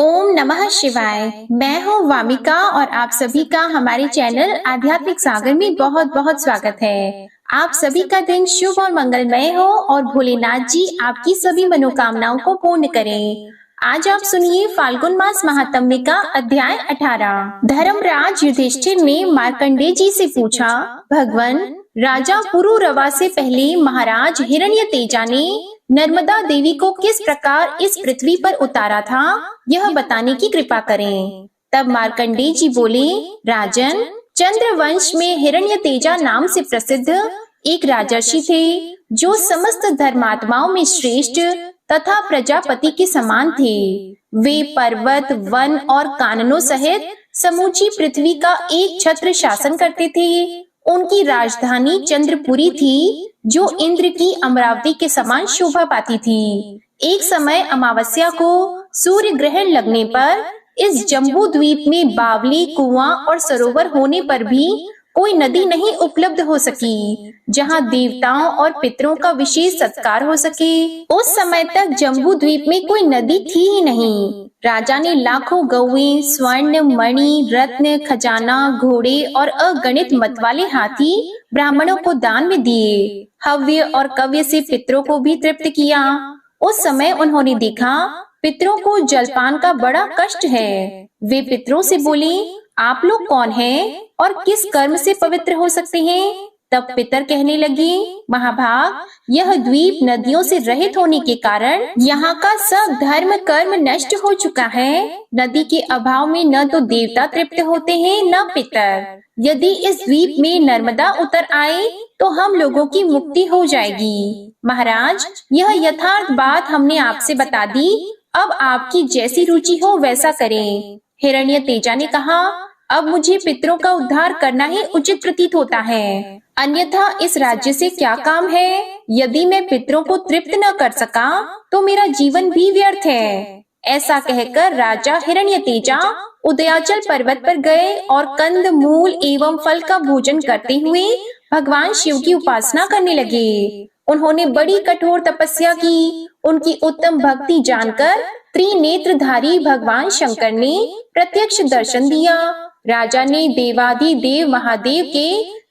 ओम नमः शिवाय। मैं हूँ वामिका और आप सभी का हमारे चैनल आध्यात्मिक सागर में बहुत बहुत स्वागत है। आप सभी का दिन शुभ और मंगलमय हो और भोलेनाथ जी आपकी सभी मनोकामनाओं को पूर्ण करें। आज आप सुनिए फाल्गुन मास महात्म्य का अध्याय 18। धर्मराज युधिष्ठिर ने मार्कंडेय जी से पूछा, भगवान, राजा पुरुरवा से पहले महाराज हिरण्यतेजा ने नर्मदा देवी को किस प्रकार इस पृथ्वी पर उतारा था, यह बताने की कृपा करें। तब मार्कंडेय जी बोले, राजन, चंद्रवंश में हिरण्यतेजा नाम से प्रसिद्ध एक राजर्षि थे, जो समस्त धर्मात्माओं में श्रेष्ठ तथा प्रजापति के समान थे। वे पर्वत, वन और काननों सहित समूची पृथ्वी का एक छत्र शासन करते थे। उनकी राजधानी चंद्रपुरी थी, जो इंद्र की अमरावती के समान शोभा पाती थी। एक समय अमावस्या को सूर्य ग्रहण लगने पर इस जम्बू द्वीप में बावली, कुआं और सरोवर होने पर भी कोई नदी नहीं उपलब्ध हो सकी, जहां देवताओं और पितरों का विशेष सत्कार हो सके। उस समय तक जम्बू द्वीप में कोई नदी थी ही नहीं। राजा ने लाखों गौएं, स्वर्ण, मणि, रत्न, खजाना, घोड़े और अगणित मत वाले हाथी ब्राह्मणों को दान में दिए। हव्य और कव्य से पितरों को भी तृप्त किया। उस समय उन्होंने देखा, पितरों को जलपान का बड़ा कष्ट है। वे पितरों से बोले, आप लोग कौन हैं और किस कर्म से पवित्र हो सकते हैं? तब पितर कहने लगे, महाभाग, यह द्वीप नदियों से रहित होने के कारण यहाँ का सब धर्म कर्म नष्ट हो चुका है। नदी के अभाव में न तो देवता तृप्त होते हैं, न पितर। यदि इस द्वीप में नर्मदा उतर आए तो हम लोगों की मुक्ति हो जाएगी। महाराज, यह यथार्थ बात हमने आपसे बता दी। अब आपकी जैसी रुचि हो वैसा करें। हिरण्यतेजा ने कहा, अब मुझे पितरों का उद्धार करना ही उचित प्रतीत होता है, अन्यथा इस राज्य से क्या काम है। यदि मैं पितरों को तृप्त न कर सका तो मेरा जीवन भी व्यर्थ है। ऐसा कहकर राजा हिरण्यतेजा उदयाचल पर्वत पर गए और कंद मूल एवं फल का भोजन करते हुए भगवान शिव की उपासना करने लगे। उन्होंने बड़ी कठोर तपस्या की। उनकी उत्तम भक्ति जानकर त्रिनेत्रधारी भगवान शंकर ने प्रत्यक्ष दर्शन दिया। राजा ने देवाधिदेव महादेव के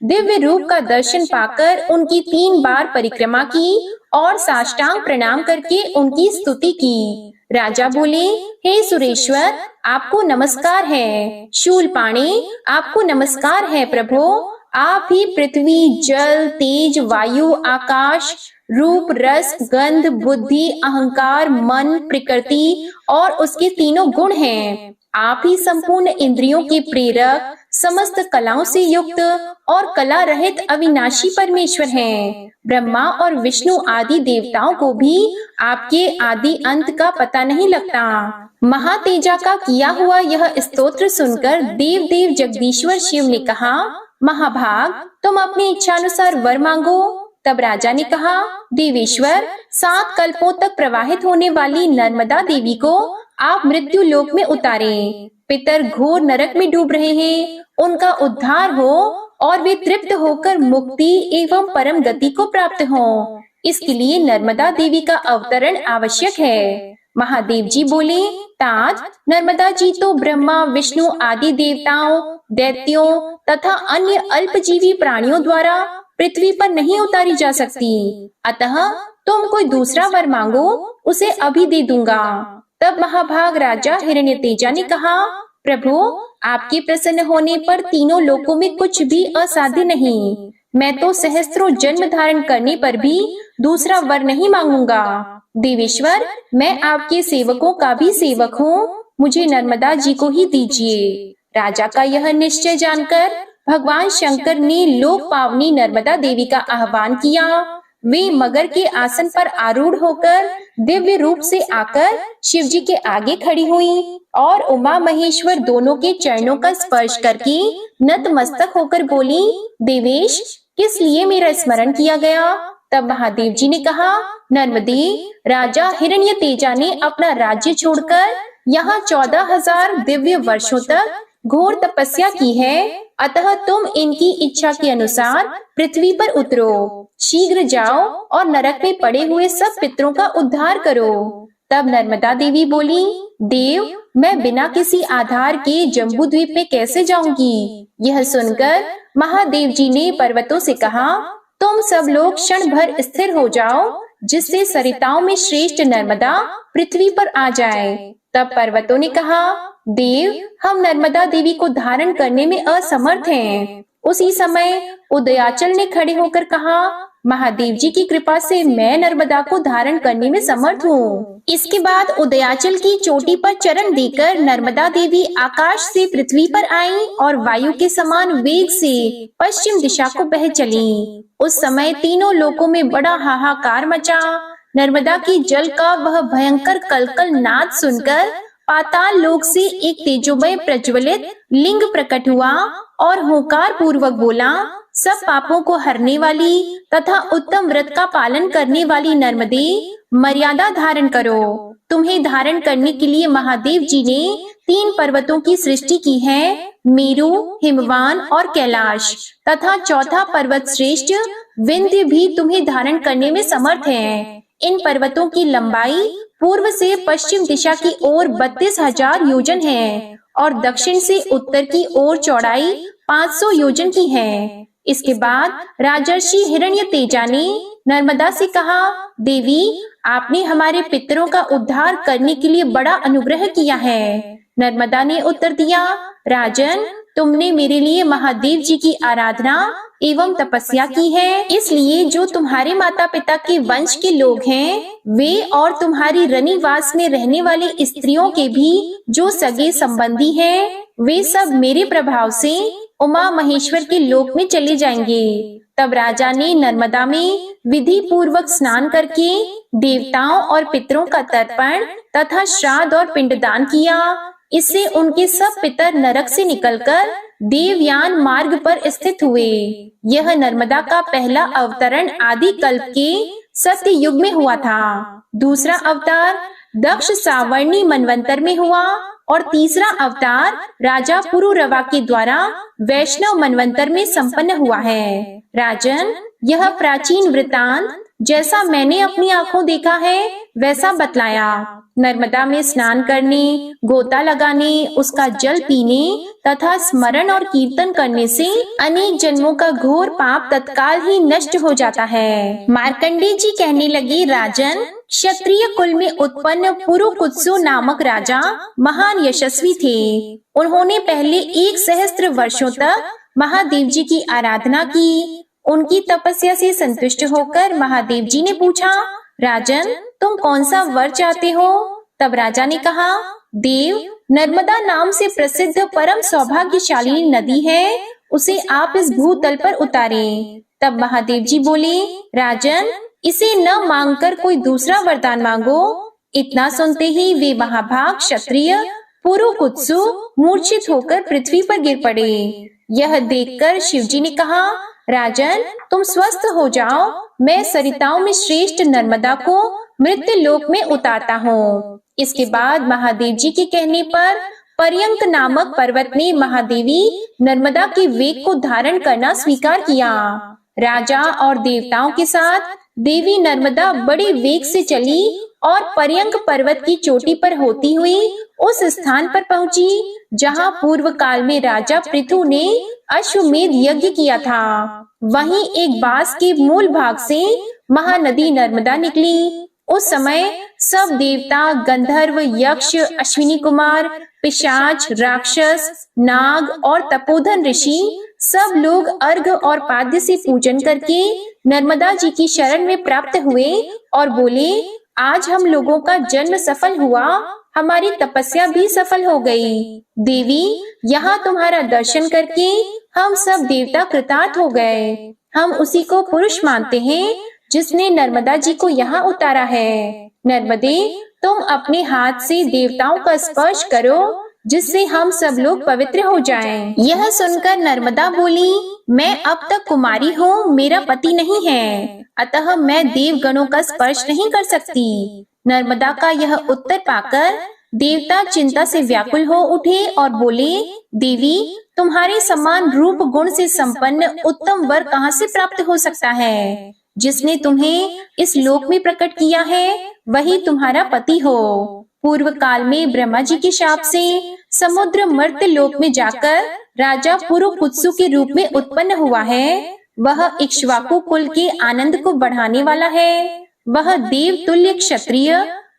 दिव्य रूप का दर्शन पाकर उनकी 3 बार परिक्रमा की और साष्टांग प्रणाम करके उनकी स्तुति की। राजा बोले, हे सुरेश्वर, आपको नमस्कार है। शूलपाणे, आपको नमस्कार है प्रभो। आप ही पृथ्वी, जल, तेज, वायु, आकाश, रूप, रस, गंध, बुद्धि, अहंकार, मन, प्रकृति और उसके तीनों गुण हैं। आप ही संपूर्ण इंद्रियों के प्रेरक, समस्त कलाओं से युक्त और कला रहित अविनाशी परमेश्वर हैं। ब्रह्मा और विष्णु आदि देवताओं को भी आपके आदि अंत का पता नहीं लगता। महातेजा का किया हुआ यह स्तोत्र सुनकर देव देव जगदीश्वर शिव ने कहा, महाभाग, तुम अपनी इच्छानुसार वर मांगो। तब राजा ने कहा, देवेश्वर, 7 कल्पों तक प्रवाहित होने वाली नर्मदा देवी को आप मृत्यु लोक में उतारें। पितर घोर नरक में डूब रहे हैं, उनका उद्धार हो और वे तृप्त होकर मुक्ति एवं परम गति को प्राप्त हों। इसके लिए नर्मदा देवी का अवतरण आवश्यक है। महादेव जी बोले, तात, नर्मदा जी तो ब्रह्मा, विष्णु आदि देवताओं, दैत्यों तथा अन्य अल्पजीवी प्राणियों द्वारा पृथ्वी पर नहीं उतारी जा सकती। अतः तुम कोई दूसरा वर मांगो, उसे अभी दे दूंगा। तब महाभाग राजा हिरण्यतेजा ने कहा, प्रभु, आपके प्रसन्न होने पर तीनों लोकों में कुछ भी असाध्य नहीं। मैं तो सहस्त्रों जन्म धारण करने पर भी दूसरा वर नहीं मांगूंगा। देवेश्वर, मैं आपके सेवकों का भी सेवक हूँ, मुझे नर्मदा जी को ही दीजिए। राजा का यह निश्चय जानकर भगवान शंकर ने लोक पावनी नर्मदा देवी का आह्वान किया। वे मगर के आसन पर आरूढ़ होकर दिव्य रूप से आकर शिव जी के आगे खड़ी हुई और उमा महेश्वर दोनों के चरणों का स्पर्श करके नतमस्तक होकर बोली, देवेश, किस लिए मेरा स्मरण किया गया? तब महादेव जी ने कहा, नर्मदे, राजा हिरण्यतेजा ने अपना राज्य छोड़कर यहाँ 14,000 दिव्य वर्षों तक घोर तपस्या की है, अतः तुम इनकी इच्छा के अनुसार पृथ्वी पर उतरो। शीघ्र जाओ और नरक में पड़े हुए सब पितरों का उद्धार करो। तब नर्मदा देवी बोली, देव, मैं बिना किसी आधार के जम्बू द्वीप में कैसे जाऊंगी? यह सुनकर महादेव जी ने पर्वतों से कहा, तुम सब लोग क्षण भर स्थिर हो जाओ, जिससे सरिताओं में श्रेष्ठ नर्मदा पृथ्वी पर आ जाए। तब पर्वतों ने कहा, देव, हम नर्मदा देवी को धारण करने में असमर्थ हैं। उसी समय उदयाचल ने खड़े होकर कहा, महादेव जी की कृपा से मैं नर्मदा को धारण करने में समर्थ हूँ। इसके बाद उदयाचल की चोटी पर चरण देकर नर्मदा देवी आकाश से पृथ्वी पर आई और वायु के समान वेग से पश्चिम दिशा को बह चली। उस समय तीनों लोकों में बड़ा हाहाकार मचा। नर्मदा की जल का वह भयंकर कलकल नाद सुनकर पाताल लोक से एक तेजोमय प्रज्वलित लिंग प्रकट हुआ और हुंकार पूर्वक बोला, सब पापों को हरने वाली तथा उत्तम व्रत का पालन करने वाली नर्मदे, मर्यादा धारण करो। तुम्हें धारण करने के लिए महादेव जी ने 3 पर्वतों की सृष्टि की है, मेरु, हिमवान और कैलाश, तथा चौथा पर्वत श्रेष्ठ विंध्य भी तुम्हें धारण करने में समर्थ है। इन पर्वतों की लंबाई पूर्व से पश्चिम दिशा की ओर 32,000 योजन है और दक्षिण से उत्तर की ओर चौड़ाई 500 योजन की है। इसके बाद राजर्षि हिरण्य तेजा ने नर्मदा से कहा, देवी, आपने हमारे पितरों का उद्धार करने के लिए बड़ा अनुग्रह किया है। नर्मदा ने उत्तर दिया, राजन, तुमने मेरे लिए महादेव जी की आराधना एवं तपस्या की है, इसलिए जो तुम्हारे माता पिता के वंश के लोग हैं, वे और तुम्हारी रनिवास में रहने वाली स्त्रियों के भी जो सगे संबंधी हैं, वे सब मेरे प्रभाव से उमा महेश्वर के लोक में चले जाएंगे। तब राजा ने नर्मदा में विधि पूर्वक स्नान करके देवताओं और पितरों का तर्पण तथा श्राद्ध और पिंडदान किया। इससे उनके सब पितर नरक से निकलकर देवयान मार्ग पर स्थित हुए। यह नर्मदा का पहला अवतरण आदि कल्प के सत्य युग में हुआ था। दूसरा अवतार दक्ष सावर्णी मनवंतर में हुआ और तीसरा अवतार राजा पुरुरवा के द्वारा वैष्णव मनवंतर में संपन्न हुआ है। राजन, यह प्राचीन वृतांत जैसा मैंने अपनी आंखों देखा है वैसा बतलाया। नर्मदा में स्नान करने, गोता लगाने, उसका जल पीने तथा स्मरण और कीर्तन करने से अनेक जन्मों का घोर पाप तत्काल ही नष्ट हो जाता है। मार्कंडेय जी कहने लगे, राजन, क्षत्रिय कुल में उत्पन्न पुरुकुत्सु नामक राजा महान यशस्वी थे। उन्होंने पहले 1 सहस्त्र वर्षों तक महादेव जी की आराधना की। उनकी तपस्या से संतुष्ट होकर महादेव जी ने पूछा, राजन, तुम कौन सा वर चाहते हो? तब राजा ने कहा, देव, नर्मदा नाम से प्रसिद्ध परम सौभाग्यशाली नदी है, उसे आप इस भूतल पर उतारें। तब महादेव जी बोले, राजन, इसे न मांगकर कोई दूसरा वरदान मांगो। इतना सुनते ही वे महाभाग क्षत्रिय पुरुकुत्सु मूर्छित होकर पृथ्वी पर गिर पड़े। यह देखकर शिवजी ने कहा, राजन, तुम स्वस्थ हो जाओ, मैं सरिताओं में श्रेष्ठ नर्मदा को मृत्यु लोक में उतारता हूँ। इसके बाद महादेव जी के कहने पर पर्यंक नामक पर्वत ने महादेवी नर्मदा के वेग को धारण करना स्वीकार किया। राजा और देवताओं के साथ देवी नर्मदा बड़े वेग से चली और पर्यंक पर्वत की चोटी पर होती हुई उस स्थान पर पहुंची जहां पूर्व काल में राजा पृथु ने अश्वमेध यज्ञ किया था। वहीं एक बांस के मूल भाग से महानदी नर्मदा निकली। उस समय सब देवता, गंधर्व, यक्ष, अश्विनी कुमार, पिशाच, राक्षस, नाग और तपोधन ऋषि सब लोग अर्घ और पाद्य से पूजन करके नर्मदा जी की शरण में प्राप्त हुए और बोले, आज हम लोगों का जन्म सफल हुआ, हमारी तपस्या भी सफल हो गई। देवी, यहाँ तुम्हारा दर्शन करके हम सब देवता कृतार्थ हो गए। हम उसी को पुरुष मानते हैं जिसने नर्मदा जी को यहाँ उतारा है। नर्मदे, तुम अपने हाथ से देवताओं का स्पर्श करो, जिससे हम सब लोग पवित्र हो जाएं। यह सुनकर नर्मदा बोली, मैं अब तक कुमारी हूँ, मेरा पति नहीं है, अतः मैं देवगणों का स्पर्श नहीं कर सकती। नर्मदा का यह उत्तर पाकर देवता चिंता से व्याकुल हो उठे और बोले, देवी, तुम्हारे समान रूप गुण से संपन्न उत्तम वर कहाँ से प्राप्त हो सकता है? जिसने तुम्हें इस लोक में प्रकट किया है वही तुम्हारा पति हो। पूर्व काल में ब्रह्मा जी के शाप से समुद्र मर्त्य लोक में जाकर राजा पुरुकुत्सु के रूप में उत्पन्न हुआ है। वह इक्ष्वाकु कुल के आनंद को बढ़ाने वाला है। वह देव तुल्य क्षत्रिय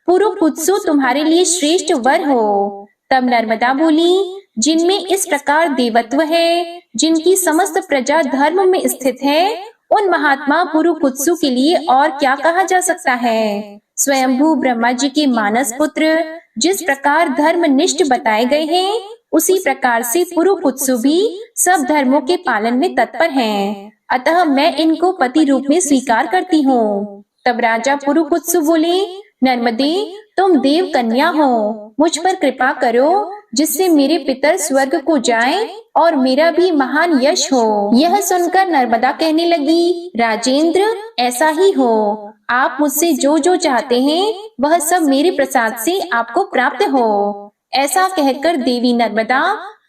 पुरुकुत्सु तुम्हारे लिए श्रेष्ठ वर हो। तब नर्मदा बोली, जिनमें इस प्रकार देवत्व है, जिनकी समस्त प्रजा धर्म में स्थित है, उन महात्मा पुरुकुत्सु के लिए और क्या कहा जा सकता है। स्वयंभू ब्रह्मा जी के मानस पुत्र जिस प्रकार धर्मनिष्ठ बताए गए हैं, उसी प्रकार से पुरुकुत्सु भी सब धर्मों के पालन में तत्पर हैं। अतः मैं इनको पति रूप में स्वीकार करती हूँ। तब राजा पुरुकुत्सु बोले, नर्मदे, तुम देव कन्या हो, मुझ पर कृपा करो, जिससे मेरे पितर स्वर्ग को जाएं और मेरा भी महान यश हो। यह सुनकर नर्मदा कहने लगी, राजेंद्र, ऐसा ही हो। आप मुझसे जो जो चाहते हैं वह सब मेरे प्रसाद से आपको प्राप्त हो। ऐसा कहकर देवी नर्मदा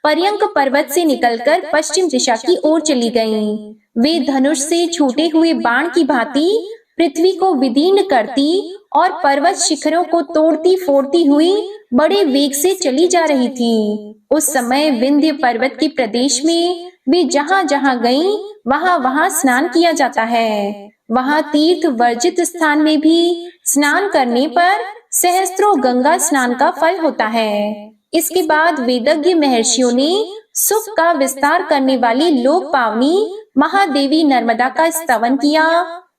पर्यंक पर्वत से निकलकर पश्चिम दिशा की ओर चली गईं। वे धनुष से छूटे हुए बाण की भांति पृथ्वी को विदीर्ण करती और पर्वत शिखरों को तोड़ती फोड़ती हुई बड़े वेग से चली जा रही थी। उस समय विंध्य पर्वत के प्रदेश में वे जहाँ जहाँ गईं, वहाँ वहाँ स्नान किया जाता है। वहाँ तीर्थ वर्जित स्थान में भी स्नान करने पर सहस्त्रों गंगा स्नान का फल होता है। इसके बाद वेदज्ञ महर्षियों ने सुख का विस्तार करने वाली लोक पावनी महादेवी नर्मदा का स्तवन किया।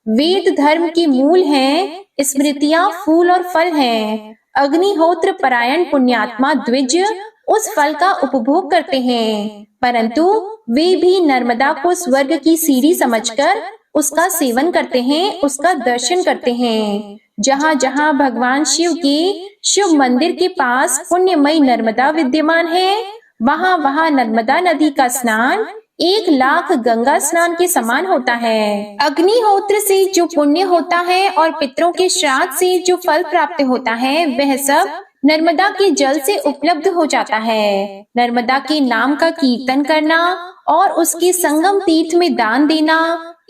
वेद धर्म के मूल हैं, स्मृतियाँ फूल और फल हैं। अग्निहोत्र परायण पुण्यात्मा द्विज उस फल का उपभोग करते हैं, परंतु वे भी नर्मदा को स्वर्ग की सीढ़ी समझकर उसका सेवन करते हैं, उसका दर्शन करते हैं। जहाँ जहाँ भगवान शिव के शुभ मंदिर के पास पुण्यमयी नर्मदा विद्यमान है, वहाँ वहाँ नर्मदा नदी का स्नान 1,00,000 गंगा स्नान के समान होता है। अग्निहोत्र से जो पुण्य होता है और पितरों के श्राद्ध से जो फल प्राप्त होता है, वह सब नर्मदा के जल से उपलब्ध हो जाता है। नर्मदा के नाम का कीर्तन करना और उसके संगम तीर्थ में दान देना,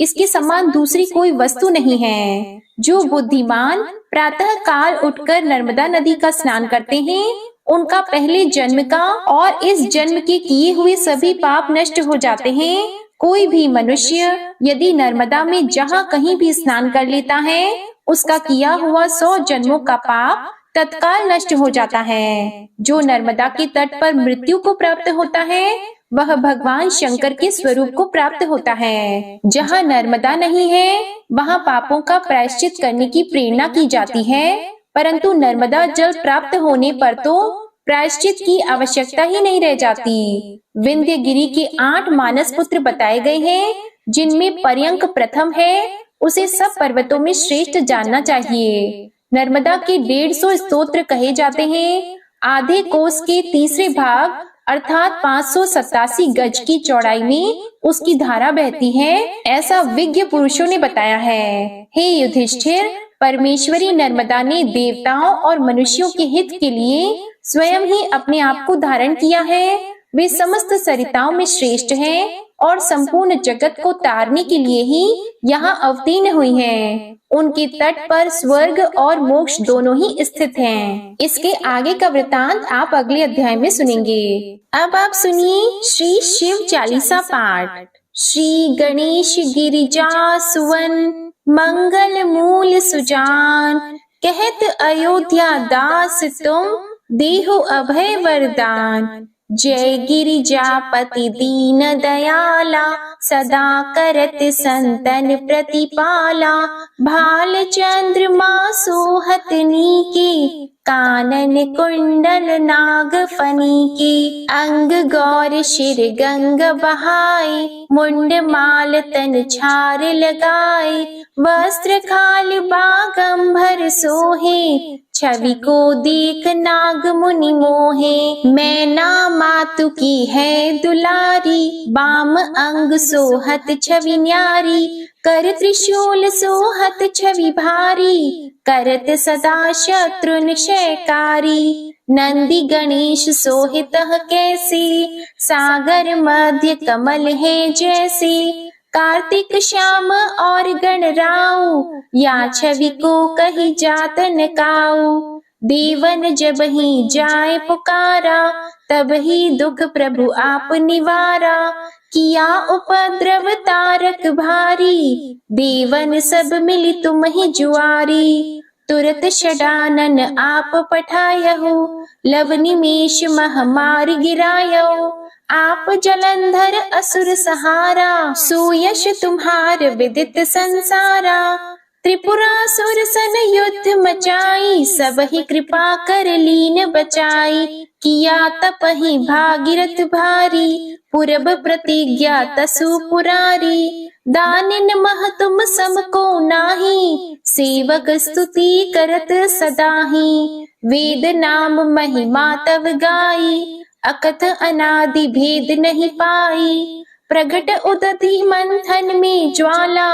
इसके समान दूसरी कोई वस्तु नहीं है। जो बुद्धिमान प्रातः काल उठकर नर्मदा नदी का स्नान करते हैं, उनका पहले जन्म का और इस जन्म के किए हुए सभी पाप नष्ट हो जाते हैं। कोई भी मनुष्य यदि नर्मदा में जहाँ कहीं भी स्नान कर लेता है, उसका किया हुआ 100 जन्मों का पाप तत्काल नष्ट हो जाता है। जो नर्मदा के तट पर मृत्यु को प्राप्त होता है, वह भगवान शंकर के स्वरूप को प्राप्त होता है। जहाँ नर्मदा नहीं है, वहाँ पापों का प्रायश्चित करने की प्रेरणा की जाती है, परंतु नर्मदा जल प्राप्त होने पर तो प्रायश्चित की आवश्यकता ही नहीं रह जाती। विंध्यगिरि के 8 मानस पुत्र बताए गए हैं, जिनमें पर्यंक प्रथम है। उसे सब पर्वतों में श्रेष्ठ जानना चाहिए। नर्मदा के 150 स्तोत्र कहे जाते हैं। आधे कोस के तीसरे भाग अर्थात 587 गज की चौड़ाई में उसकी धारा बहती है, ऐसा विज्ञ पुरुषों ने बताया है। हे युधिष्ठिर, परमेश्वरी नर्मदा ने देवताओं और मनुष्यों के हित के लिए स्वयं ही अपने आप को धारण किया है। वे समस्त सरिताओं में श्रेष्ठ हैं और संपूर्ण जगत को तारने के लिए ही यहाँ अवतीर्ण हुई हैं। उनके तट पर स्वर्ग और मोक्ष दोनों ही स्थित हैं। इसके आगे का वृतांत आप अगले अध्याय में सुनेंगे। अब आप सुनिए श्री शिव चालीसा पाठ। श्री गणेश गिरिजा सुवन मंगल मूल सुजान, कहत अयोध्या दास तुम देहो अभय वरदान। जय गिरिजापति दीन दयाला, सदा करत संतन प्रतिपाला। भाल चंद्रमा सोहत नीके, कानन कुंडल नाग फनी के। अंग गौर शिर गंग बहाए, मुंड माल तन छार लगाए। वस्त्र खाल बागंबर सोहे, छवि को देख नाग मुनि मोहे। मैना मातु की है दुलारी, बाम अंग सोहत छवि न्यारी। कर त्रिशूल सोहत छवि भारी, करत सदा शत्रु निशयकारी। नंदी गणेश सोहित कैसे, सागर मध्य कमल है जैसे। कार्तिक श्याम और गणराऊ, या छवि को कही जात न काऊ। देवन जब ही जाए पुकारा, तब ही दुख प्रभु आप निवारा। किया उपद्रव तारक भारी, देवन सब मिली तुम ही जुआरी। तुरत षडानन आप पठायहु, लव निमेष महामारी गिरायो। आप जलंधर असुर सहारा, सुयश तुम्हार विदित संसारा। त्रिपुरासुर सन युद्ध मचाई, सब ही कृपा कर लीन बचाई। किया तपहि भागीरथ भारी, पूरब प्रतिज्ञा तसु पुरारी। दानिन मह तुम सम को नाही, सेवक स्तुति करत सदाही। वेद नाम महिमा तव गाई, अकथ अनादि भेद नहीं पाई। प्रगट उदधि मंथन में ज्वाला,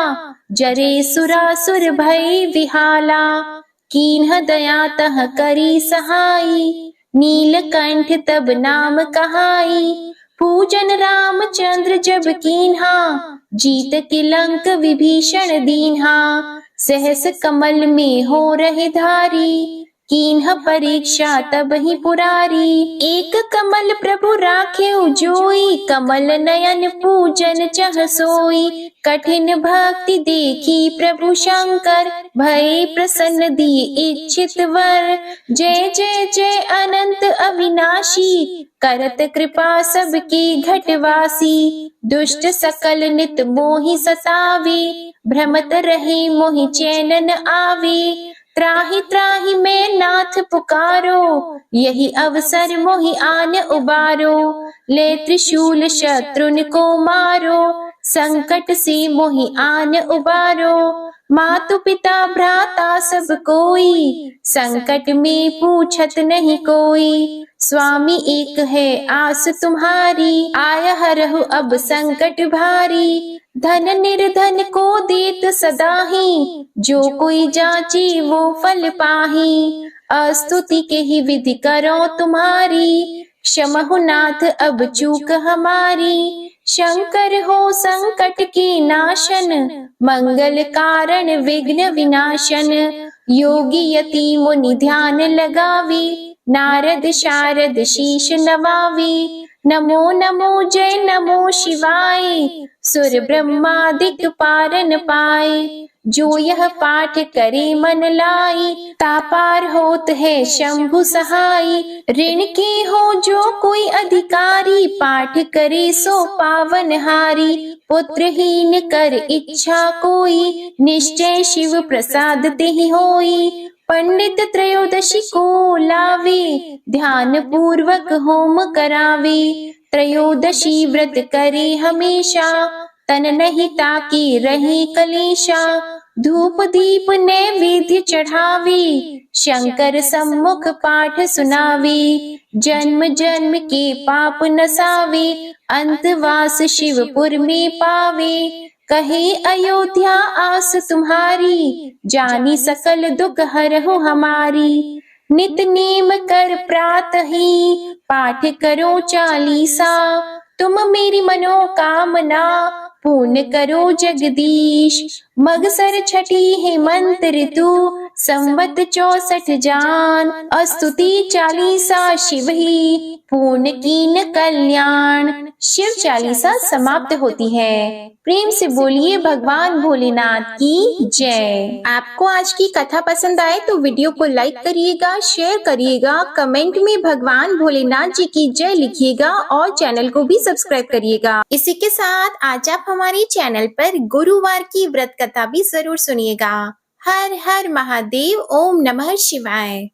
जरे सुरासुर भय विहाला। कीन्ह दया तह करी सहाई, नीलकंठ तब नाम कहाई। पूजन रामचंद्र जब कीन्हा, जीत के लंक विभीषण दीन्हा। सहस कमल में हो रहे धारी, कीन्ह परीक्षा तब ही पुरारी। एक कमल प्रभु राखे जोई, कमल नयन पूजन चह सोई। कठिन भक्ति देखी प्रभु शंकर, भय प्रसन्न दिए इच्छित वर। जय जय जय अनंत अविनाशी, करत कृपा सबके घटवासी। दुष्ट सकल नित मोहि सतावे, भ्रमत रहे मोहि चैन न आवे। त्राहि त्राहि मैं नाथ पुकारो, यही अवसर मोहि आन उबारो। ले त्रिशूल शत्रुन को मारो, संकट से मोहि आन उबारो। मातु पिता भ्राता सब कोई, संकट में पूछत नहीं कोई। स्वामी एक है आस तुम्हारी, आया हरहु अब संकट भारी। धन निर्धन को देत सदाही, जो कोई जाची वो फल पाही। अस्तुति के ही विधि करो तुम्हारी, क्षमहु नाथ अब चूक हमारी। शंकर हो संकट के नाशन, मंगल कारण विघ्न विनाशन। योगी यति मुनि ध्यान लगावे, नारद शारद शीश नवावे। नमो नमो जय नमो शिवाय, सुर ब्रह्मादिक पारन पाए। जो यह पाठ करे मन लाई, तापार होत है शंभु सहाय। ऋण के हो जो कोई अधिकारी, पाठ करे सो पावन हारी। पुत्रहीन कर इच्छा कोई, निश्चय शिव प्रसाद तेहि होई। पंडित त्रयोदशी को लावे, ध्यान पूर्वक होम करावे। त्रयोदशी व्रत करे हमेशा, तन नहीं ताकि रहे कलेशा। धूप दीप नैवेद्य चढ़ावे, शंकर सम्मुख पाठ सुनावे। जन्म जन्म के पाप नसावे, अंतवास शिवपुर में पावे। कहे अयोध्या आस तुम्हारी, जानी सकल दुख हरहु हमारी। नित नेम कर प्रातः ही, पाठ करो चालीसा। तुम मेरी मनोकामना, पूर्ण करो जगदीश। मगसर छठी है मंत्र ऋतु, संवत 64 जान। स्तुति चालीसा शिव ही, पूर्ण कीन कल्याण। शिव चालीसा समाप्त होती है। प्रेम से बोलिए भगवान भोलेनाथ की जय। आपको आज की कथा पसंद आए तो वीडियो को लाइक करिएगा, शेयर करिएगा, कमेंट में भगवान भोलेनाथ जी की जय लिखिएगा और चैनल को भी सब्सक्राइब करिएगा। इसी के साथ आज आप हमारे चैनल पर गुरुवार की व्रत कथा भी जरूर सुनिएगा। हर हर महादेव, ओम नमः शिवाय।